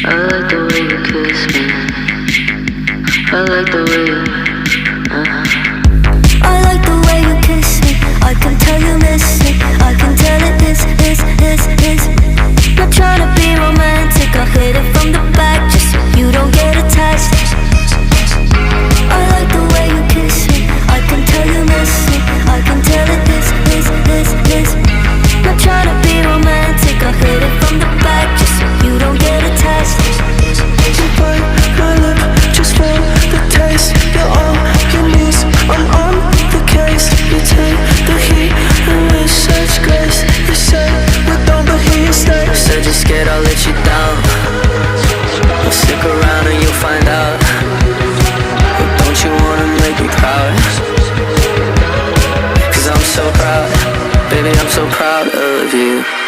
I like the way you kiss me. I like the way you I like the way you kiss me. I can tell you miss it. I can tell it is. Not trying to be romantic, I'll hit it from the back just so you don't get attached. I like the way you kiss me. I can tell you miss it. I can tell it is. Not trying to be romantic, I'll hit it from the back just so you don't get attached. You bite my lip just for the taste. You're on your knees, I'm on the case. You take the heat and with such grace. You say we don't, but here you stay. Said you're scared I'll let you down. Well, stick around and you'll find out. But don't you wanna make me proud? Cause I'm so proud, baby, I'm so proud of you.